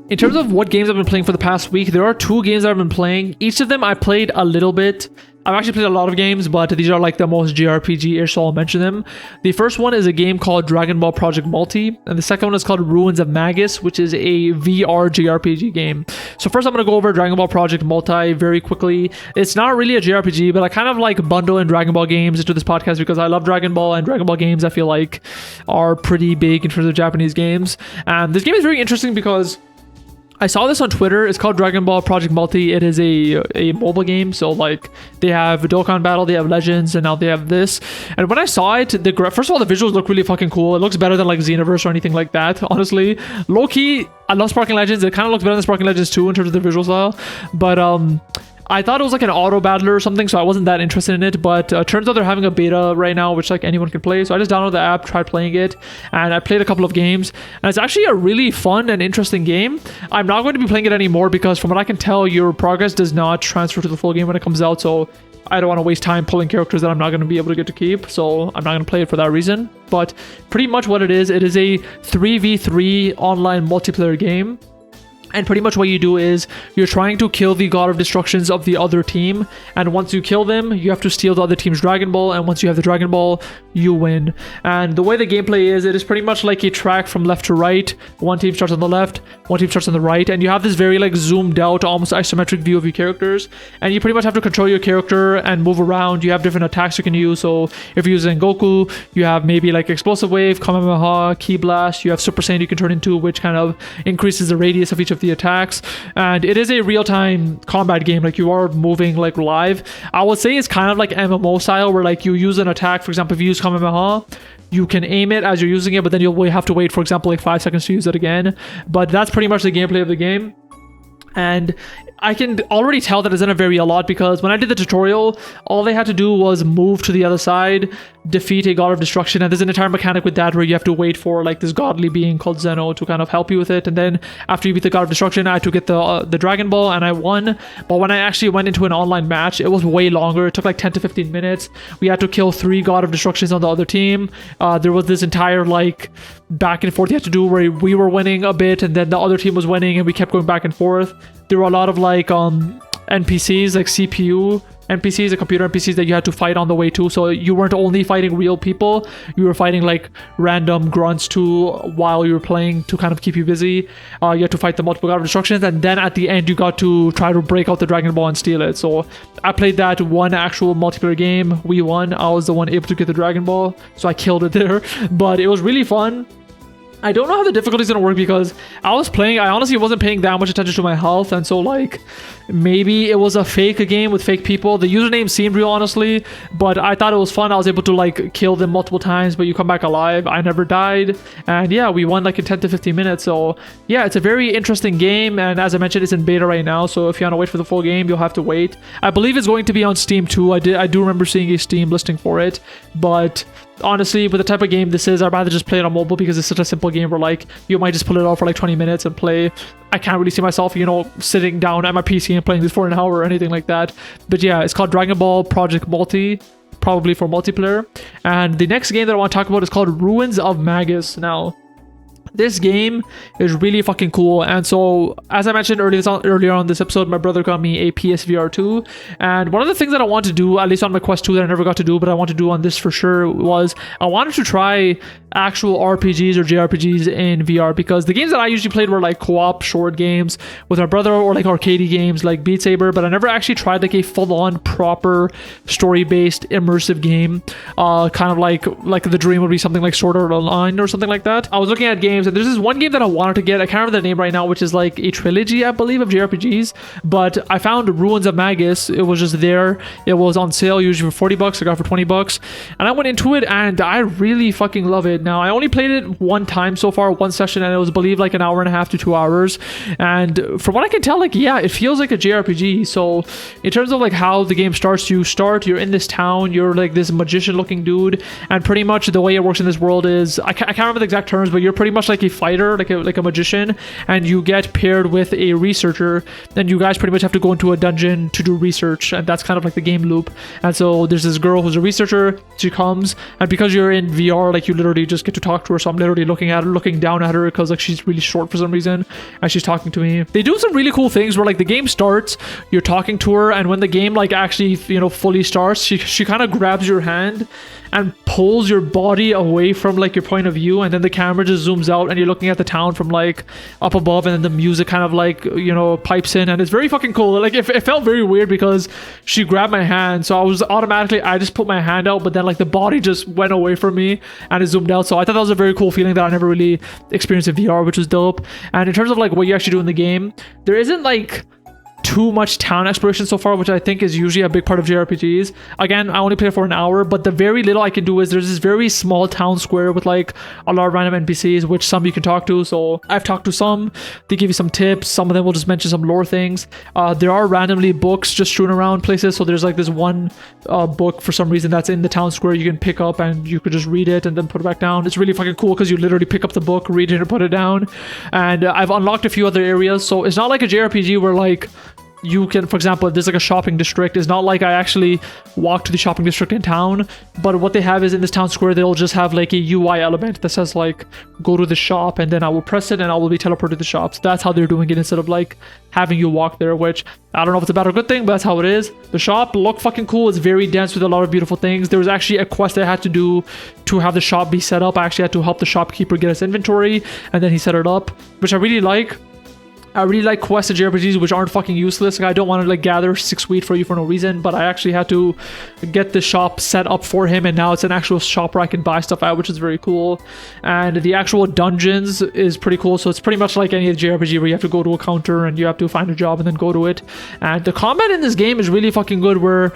In terms of what games I've been playing for the past week, there are 2 games that I've been playing. Each of them I played a little bit. I've actually played a lot of games, but these are like the most JRPG-ish, so I'll mention them. The first one is a game called Dragon Ball Project Multi, and the second one is called Ruins of Magus, which is a VR JRPG game. So first I'm going to go over Dragon Ball Project Multi very quickly. It's not really a JRPG, but I kind of like bundle in Dragon Ball games into this podcast because I love Dragon Ball, and Dragon Ball games I feel like are pretty big in terms of Japanese games. And this game is very interesting because I saw this on Twitter. It's called Dragon Ball Project Multi. It is a mobile game. So like they have Dokkan Battle, they have Legends, and now they have this. And when I saw it, first of all, the visuals look really fucking cool. It looks better than like Xenoverse or anything like that, honestly. Low key, I love Sparking Legends. It kind of looks better than Sparking Legends 2 in terms of the visual style. But I thought it was like an auto battler or something, so I wasn't that interested in it, but turns out they're having a beta right now, which like anyone can play. So I just downloaded the app, tried playing it, and I played a couple of games, and it's actually a really fun and interesting game. I'm not going to be playing it anymore because from what I can tell, your progress does not transfer to the full game when it comes out, so I don't want to waste time pulling characters that I'm not going to be able to get to keep, so I'm not going to play it for that reason. But pretty much what it is a 3v3 online multiplayer game. And pretty much what you do is you're trying to kill the God of Destructions of the other team. And once you kill them, you have to steal the other team's Dragon Ball. And once you have the Dragon Ball, you win. And the way the gameplay is, it is pretty much like a track from left to right. One team starts on the left, one team starts on the right. And you have this very like zoomed out, almost isometric view of your characters. And you pretty much have to control your character and move around. You have different attacks you can use. So if you're using Goku, you have maybe like Explosive Wave, Kamehameha, Ki Blast. You have Super Saiyan you can turn into, which kind of increases the radius of each of the attacks. And it is a real-time combat game, like you are moving like live. I would say it's kind of like MMO style, where like you use an attack. For example, if you use Kamehameha, you can aim it as you're using it, but then you'll have to wait, for example, like 5 seconds to use it again. But that's pretty much the gameplay of the game. And I can already tell that it doesn't vary a lot, because when I did the tutorial, all they had to do was move to the other side, defeat a God of Destruction, and there's an entire mechanic with that where you have to wait for like this godly being called Zeno to kind of help you with it. And then after you beat the God of Destruction, I had to get the Dragon Ball, and I won. But when I actually went into an online match, it was way longer. It took like 10 to 15 minutes. We had to kill 3 God of Destructions on the other team. There was this entire like back and forth you had to do where we were winning a bit and then the other team was winning, and we kept going back and forth. There were a lot of like NPCs, like CPU NPCs, the computer NPCs that you had to fight on the way too. So you weren't only fighting real people, you were fighting like random grunts too while you were playing to kind of keep you busy. You had to fight the multiple God of Destructions, and then at the end you got to try to break out the Dragon Ball and steal it. So I played that one actual multiplayer game. We won. I was the one able to get the Dragon Ball, so I killed it there. But it was really fun. I don't know how the difficulty is going to work because I was playing, I honestly wasn't paying that much attention to my health, and so like maybe it was a fake game with fake people. The username seemed real, honestly, but I thought it was fun. I was able to like kill them multiple times, but you come back alive. I never died, and yeah, we won like in 10 to 15 minutes. So yeah, it's a very interesting game, and as I mentioned, it's in beta right now, so if you want to wait for the full game, you'll have to wait. I believe it's going to be on Steam too. I do remember seeing a Steam listing for it, but honestly, with the type of game this is, I'd rather just play it on mobile because it's such a simple game where like you might just pull it off for like 20 minutes and play. I can't really see myself, you know, sitting down at my PC and playing this for an hour or anything like that. But yeah, it's called Dragon Ball Project Multi, probably for multiplayer. And the next game that I want to talk about is called Ruins of Magus. Now, this game is really fucking cool, and so as I mentioned earlier on this episode, my brother got me a PSVR 2, and one of the things that I want to do, at least on my Quest 2 that I never got to do, but I want to do on this for sure, was I wanted to try actual RPGs or JRPGs in VR, because the games that I usually played were like co-op short games with my brother, or like arcadey games like Beat Saber, but I never actually tried like a full-on proper story-based immersive game. Kind of like the dream would be something like Sword Art Online or something like that. I was looking at games, and there's this one game that I wanted to get. I can't remember the name right now, which is like a trilogy, I believe, of JRPGs, but I found Ruins of Magus. It was just there. It was on sale usually for $40. I got it for $20, and I went into it, and I really fucking love it. Now, I only played it one time so far, one session, and it was, I believe, like an hour and a half to 2 hours, and from what I can tell, like, yeah, it feels like a JRPG. So in terms of like how the game starts, you're in this town, you're like this magician looking dude, and pretty much the way it works in this world is, I can't remember the exact terms, but you're pretty much like like a fighter, like a magician, and you get paired with a researcher, and you guys pretty much have to go into a dungeon to do research, and that's kind of like the game loop. And so there's this girl who's a researcher. She comes, and because you're in VR, like you literally just get to talk to her. So I'm literally looking at her, looking down at her, because like she's really short for some reason, and she's talking to me. They do some really cool things where like the game starts, you're talking to her, and when the game like actually fully starts, she kind of grabs your hand and pulls your body away from like your point of view, and then the camera just zooms out and you're looking at the town from like up above, and then the music kind of like pipes in, and it's very fucking cool. Like it felt very weird because she grabbed my hand, so I just put my hand out, but then like the body just went away from me and it zoomed out. So I thought that was a very cool feeling that I never really experienced in VR, which was dope. And in terms of like what you actually do in the game, there isn't like too much town exploration so far, which I think is usually a big part of JRPGs. Again, I only played it for an hour, but the very little I can do is there's this very small town square with like a lot of random NPCs, which some you can talk to. So I've talked to some. They give you some tips. Some of them will just mention some lore things. There are randomly books just strewn around places. So there's like this one book for some reason that's in the town square you can pick up, and you could just read it and then put it back down. It's really fucking cool because you literally pick up the book, read it, and put it down. And I've unlocked a few other areas. So it's not like a JRPG where like you can, for example, if there's like a shopping district, it's not like I actually walk to the shopping district in town, but what they have is in this town square, they'll just have like a UI element that says like, go to the shop, and then I will press it and I will be teleported to the shop. So that's how they're doing it, instead of like having you walk there, which I don't know if it's a bad or good thing, but that's how it is. The shop looked fucking cool. It's very dense with a lot of beautiful things. There was actually a quest I had to do to have the shop be set up. I actually had to help the shopkeeper get his inventory, and then he set it up, which I really like. I really like quests in JRPGs which aren't fucking useless. Like I don't want to like gather 6 wheat for you for no reason, but I actually had to get the shop set up for him, and now it's an actual shop where I can buy stuff at, which is very cool. And the actual dungeons is pretty cool. So it's pretty much like any JRPG where you have to go to a counter and you have to find a job and then go to it. And the combat in this game is really fucking good, where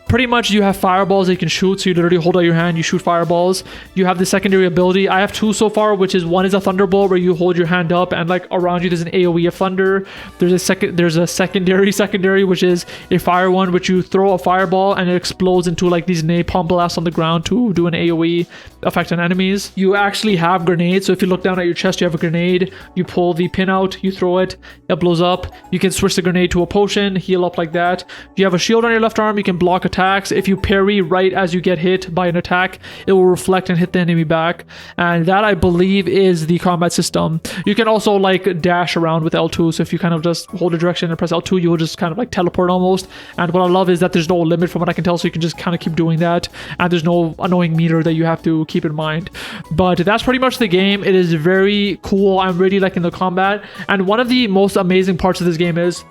pretty much you have fireballs that you can shoot, so you literally hold out your hand, you shoot fireballs. You have the secondary ability. I have 2 so far, which is one is a thunderbolt where you hold your hand up and like around you there's an AoE of thunder. There's a secondary which is a fire one, which you throw a fireball and it explodes into like these napalm blasts on the ground to do an AoE effect on enemies. You actually have grenades, so if you look down at your chest, you have a grenade. You pull the pin out, you throw it, it blows up. You can switch the grenade to a potion, heal up like that. You have a shield on your left arm, you can block attacks. If you parry right as you get hit by an attack, it will reflect and hit the enemy back. And that, I believe, is the combat system. You can also like dash around with L2, so if you kind of just hold a direction and press L2, you will just kind of like teleport almost. And what I love is that there's no limit from what I can tell, so you can just kind of keep doing that, and there's no annoying meter that you have to keep in mind. But that's pretty much the game. It is very cool. I'm really liking the combat, and one of the most amazing parts of this game is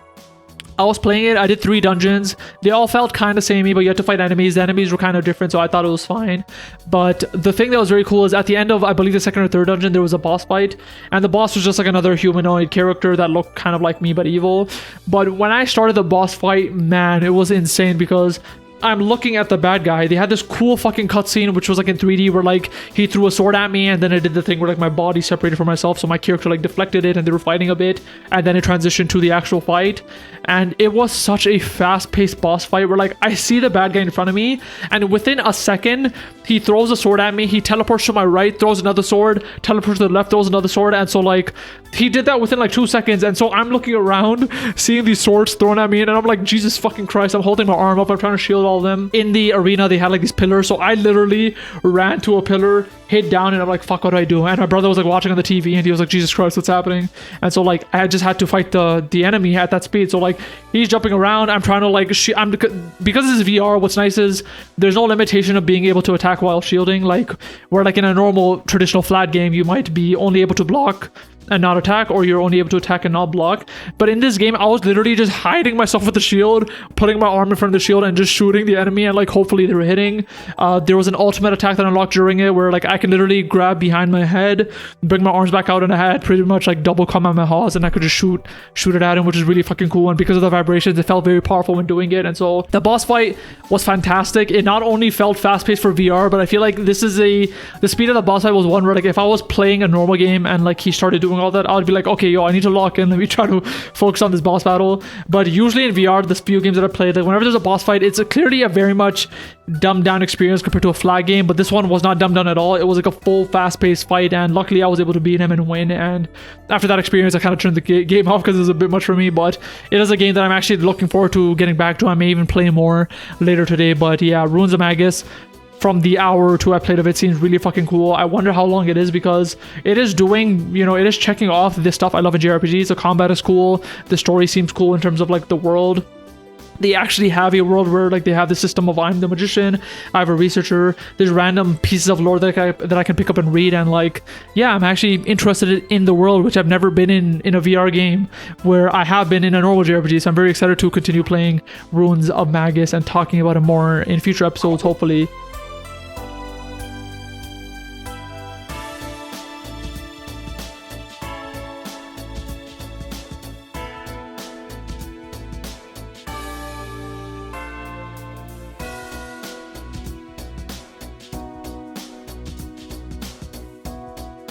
I was playing it, I did 3 dungeons. They all felt kind of samey, but you had to fight enemies. The enemies were kind of different, so I thought it was fine. But the thing that was very cool is at the end of, I believe, the second or third dungeon, there was a boss fight. And the boss was just like another humanoid character that looked kind of like me, but evil. But when I started the boss fight, man, it was insane, because I'm looking at the bad guy. They had this cool fucking cutscene, which was like in 3D, where like he threw a sword at me, and then it did the thing where like my body separated from myself, so my character like deflected it, and they were fighting a bit, and then it transitioned to the actual fight. And it was such a fast-paced boss fight where like I see the bad guy in front of me, and within a second he throws a sword at me, he teleports to my right, throws another sword, teleports to the left, throws another sword. And so like he did that within like 2 seconds, and so I'm looking around seeing these swords thrown at me, and I'm like, Jesus fucking Christ. I'm holding my arm up, I'm trying to shield all of them. In the arena they had like these pillars, so I literally ran to a pillar, hit down, and I'm like, fuck, what do I do? And my brother was like watching on the TV, and he was like, Jesus Christ, what's happening? And so like I just had to fight the enemy at that speed. So like he's jumping around, I'm trying to like because this is VR, what's nice is there's no limitation of being able to attack while shielding, like where like in a normal traditional flat game you might be only able to block and not attack, or you're only able to attack and not block. But in this game I was literally just hiding myself with the shield, putting my arm in front of the shield and just shooting the enemy, and like hopefully they were hitting. There was an ultimate attack that unlocked during it where like I can literally grab behind my head, bring my arms back out, and I had pretty much like double Kamehamehas, and I could just shoot it at him, which is really fucking cool. And because of the vibrations, it felt very powerful when doing it. And so the boss fight was fantastic. It not only felt fast-paced for VR, but I feel like the speed of the boss fight was one where like if I was playing a normal game and like he started doing doing all that, I'll be like, okay, yo, I need to lock in. Let me try to focus on this boss battle. But usually in VR, the few games that I played, like whenever there's a boss fight, it's clearly a very much dumbed down experience compared to a flag game. But this one was not dumbed down at all. It was like a full fast-paced fight, and luckily I was able to beat him and win. And after that experience, I kind of turned the game off because it was a bit much for me. But it is a game that I'm actually looking forward to getting back to. I may even play more later today. But yeah, Ruins of Magus, from the hour or two I played of it, seems really fucking cool. I wonder how long it is, because it is doing, you know, it is checking off this stuff I love in JRPGs. The combat is cool. The story seems cool in terms of like the world. They actually have a world where like they have the system of I'm the magician, I have a researcher, there's random pieces of lore that I can pick up and read, and like, yeah, I'm actually interested in the world, which I've never been in a VR game, where I have been in a normal JRPG. So I'm very excited to continue playing Ruins of Magus and talking about it more in future episodes, hopefully.